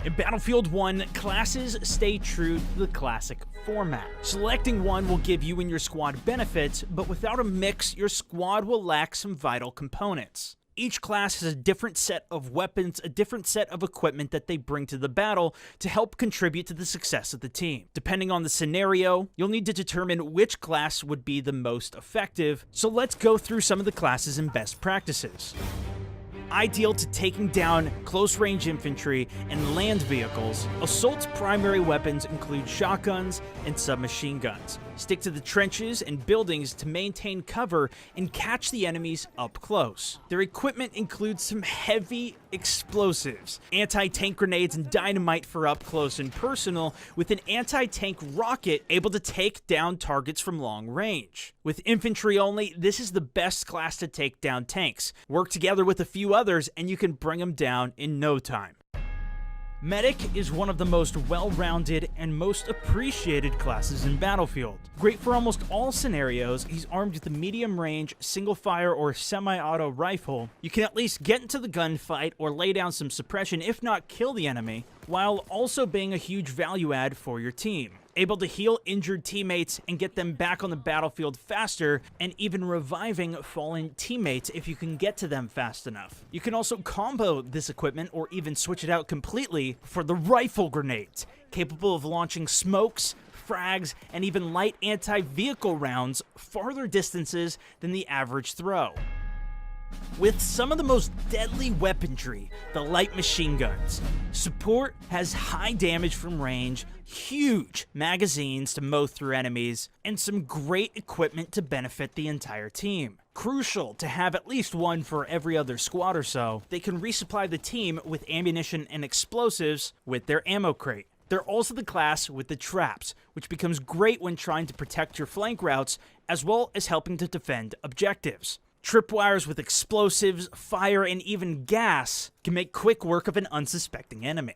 In Battlefield 1, classes stay true to the classic format. Selecting one will give you and your squad benefits, but without a mix, your squad will lack some vital components. Each class has a different set of weapons, a different set of equipment that they bring to the battle to help contribute to the success of the team. Depending on the scenario, you'll need to determine which class would be the most effective, so let's go through some of the classes and best practices. Ideal to taking down close-range infantry and land vehicles, Assault's primary weapons include shotguns and submachine guns. Stick to the trenches and buildings to maintain cover and catch the enemies up close. Their equipment includes some heavy explosives, anti-tank grenades and dynamite for up close and personal, with an anti-tank rocket able to take down targets from long range. With infantry only, this is the best class to take down tanks. Work together with a few others and you can bring them down in no time. Medic is one of the most well-rounded and most appreciated classes in Battlefield. Great for almost all scenarios, he's armed with a medium-range, single-fire, or semi-auto rifle. You can at least get into the gunfight or lay down some suppression, if not kill the enemy, while also being a huge value add for your team. Able to heal injured teammates and get them back on the battlefield faster, and even reviving fallen teammates if you can get to them fast enough. You can also combo this equipment or even switch it out completely for the rifle grenades, capable of launching smokes, frags, and even light anti-vehicle rounds farther distances than the average throw. With some of the most deadly weaponry, the light machine guns, Support has high damage from range, huge magazines to mow through enemies, and some great equipment to benefit the entire team. Crucial to have at least one for every other squad or so. They can resupply the team with ammunition and explosives with their ammo crate. They're also the class with the traps, which becomes great when trying to protect your flank routes, as well as helping to defend objectives. Tripwires with explosives, fire, and even gas can make quick work of an unsuspecting enemy.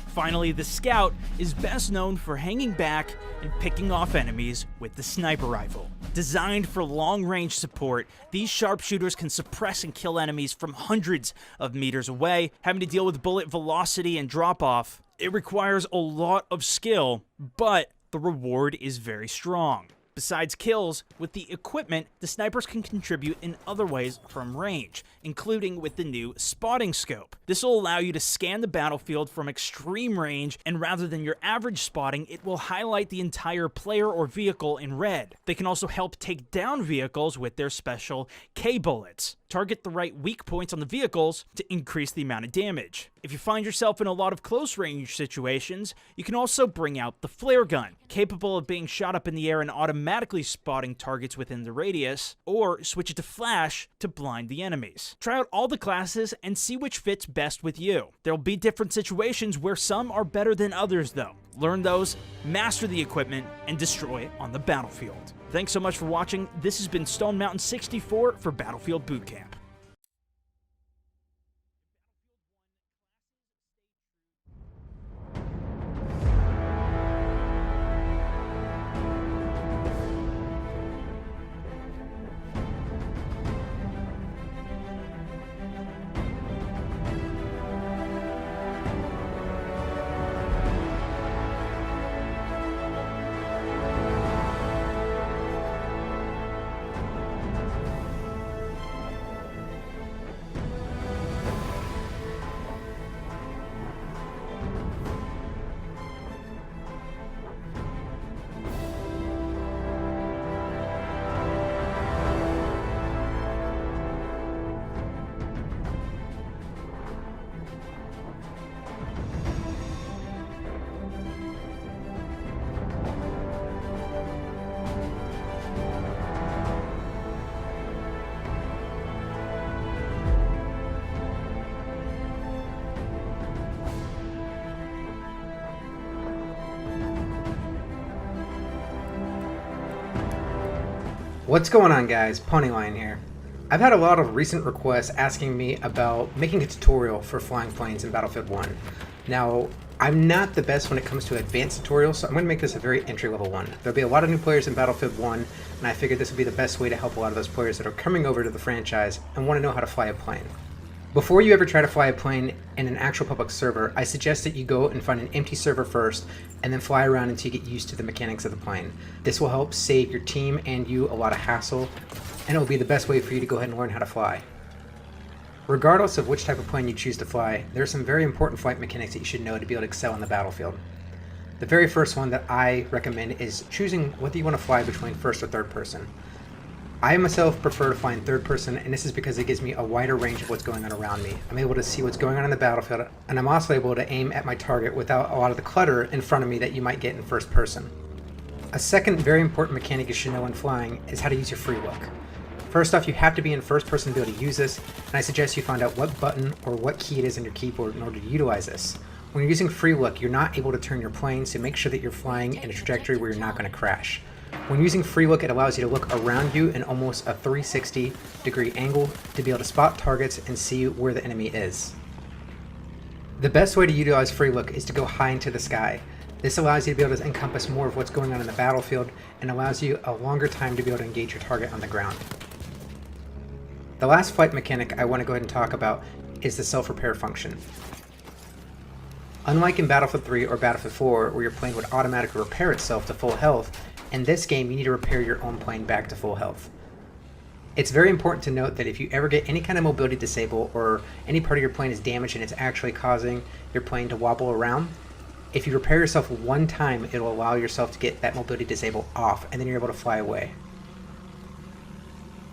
Finally, the Scout is best known for hanging back and picking off enemies with the sniper rifle. Designed for long-range support, these sharpshooters can suppress and kill enemies from hundreds of meters away, having to deal with bullet velocity and drop-off. It requires a lot of skill, but the reward is very strong. Besides kills, with the equipment, the snipers can contribute in other ways from range, including with the new spotting scope. This will allow you to scan the battlefield from extreme range, and rather than your average spotting, it will highlight the entire player or vehicle in red. They can also help take down vehicles with their special K-bullets. Target the right weak points on the vehicles to increase the amount of damage. If you find yourself in a lot of close range situations, you can also bring out the flare gun, capable of being shot up in the air and automatically spotting targets within the radius, or switch it to flash to blind the enemies. Try out all the classes and see which fits best with you. There will be different situations where some are better than others though. Learn those, master the equipment, and destroy on the battlefield. Thanks so much for watching. This has been Stone Mountain 64 for Battlefield Boot Camp. What's going on, guys? Ponyline here. I've had a lot of recent requests asking me about making a tutorial for flying planes in Battlefield 1. Now, I'm not the best when it comes to advanced tutorials, so I'm going to make this a very entry-level one. There'll be a lot of new players in Battlefield 1, and I figured this would be the best way to help a lot of those players that are coming over to the franchise and want to know how to fly a plane. Before you ever try to fly a plane in an actual public server, I suggest that you go and find an empty server first and then fly around until you get used to the mechanics of the plane. This will help save your team and you a lot of hassle, and it will be the best way for you to go ahead and learn how to fly. Regardless of which type of plane you choose to fly, there are some very important flight mechanics that you should know to be able to excel on the battlefield. The very first one that I recommend is choosing whether you want to fly between first or third person. I myself prefer to fly in third person, and this is because it gives me a wider range of what's going on around me. I'm able to see what's going on in the battlefield, and I'm also able to aim at my target without a lot of the clutter in front of me that you might get in first person. A second very important mechanic you should know when flying is how to use your free look. First off, you have to be in first person to be able to use this, and I suggest you find out what button or what key it is on your keyboard in order to utilize this. When you're using free look, you're not able to turn your plane, so make sure that you're flying in a trajectory where you're not going to crash. When using free look, it allows you to look around you in almost a 360-degree angle to be able to spot targets and see where the enemy is. The best way to utilize free look is to go high into the sky. This allows you to be able to encompass more of what's going on in the battlefield and allows you a longer time to be able to engage your target on the ground. The last flight mechanic I want to go ahead and talk about is the self-repair function. Unlike in Battlefield 3 or Battlefield 4, where your plane would automatically repair itself to full health, in this game you need to repair your own plane back to full health. It's very important to note that if you ever get any kind of mobility disable or any part of your plane is damaged and it's actually causing your plane to wobble around, if you repair yourself one time, it will allow yourself to get that mobility disable off, and then you're able to fly away.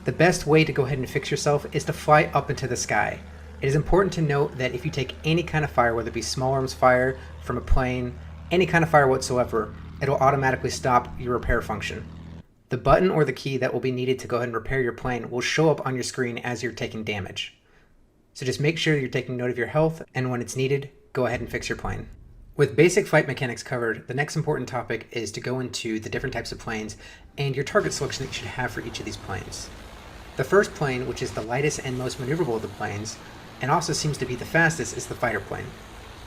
The best way to go ahead and fix yourself is to fly up into the sky. It is important to note that if you take any kind of fire, whether it be small arms fire from a plane, any kind of fire whatsoever, it will automatically stop your repair function. The button or the key that will be needed to go ahead and repair your plane will show up on your screen as you're taking damage. So just make sure you're taking note of your health, and when it's needed, go ahead and fix your plane. With basic flight mechanics covered, the next important topic is to go into the different types of planes and your target selection that you should have for each of these planes. The first plane, which is the lightest and most maneuverable of the planes, and also seems to be the fastest, is the fighter plane.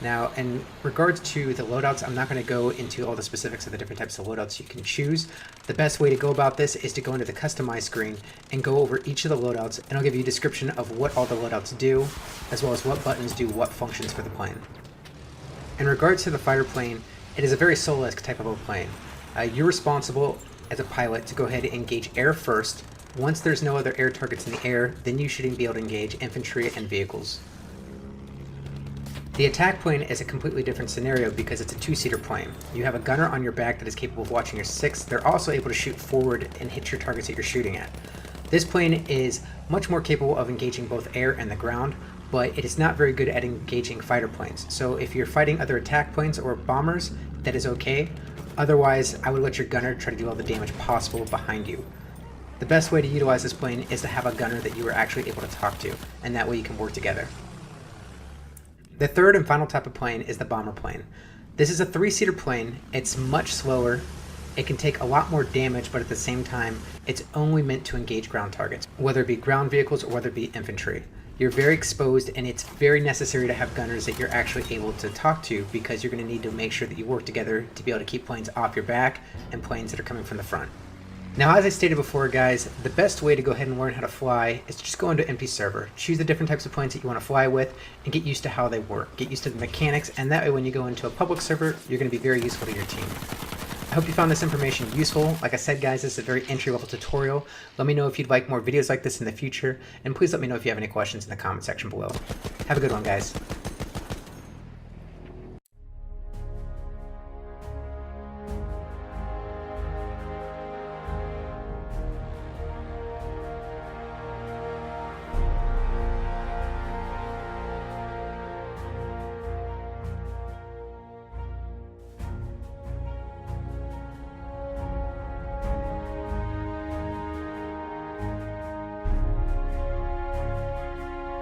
Now, in regards to the loadouts, I'm not going to go into all the specifics of the different types of loadouts you can choose. The best way to go about this is to go into the customize screen and go over each of the loadouts, and I'll give you a description of what all the loadouts do, as well as what buttons do what functions for the plane. In regards to the fighter plane, it is a very solo-esque type of a plane. You're responsible as a pilot to go ahead and engage air first. Once there's no other air targets in the air, then you should be able to engage infantry and vehicles. The attack plane is a completely different scenario because it's a two-seater plane. You have a gunner on your back that is capable of watching your six. They're also able to shoot forward and hit your targets that you're shooting at. This plane is much more capable of engaging both air and the ground, but it is not very good at engaging fighter planes. So if you're fighting other attack planes or bombers, that is okay. Otherwise, I would let your gunner try to do all the damage possible behind you. The best way to utilize this plane is to have a gunner that you are actually able to talk to, and that way you can work together. The third and final type of plane is the bomber plane. This is a three-seater plane. It's much slower. It can take a lot more damage, but at the same time, it's only meant to engage ground targets, whether it be ground vehicles or whether it be infantry. You're very exposed, and it's very necessary to have gunners that you're actually able to talk to, because you're going to need to make sure that you work together to be able to keep planes off your back and planes that are coming from the front. Now, as I stated before, guys, the best way to go ahead and learn how to fly is to just go into an empty server. Choose the different types of planes that you want to fly with and get used to how they work. Get used to the mechanics, and that way when you go into a public server, you're going to be very useful to your team. I hope you found this information useful. Like I said, guys, this is a very entry-level tutorial. Let me know if you'd like more videos like this in the future, and please let me know if you have any questions in the comment section below. Have a good one, guys.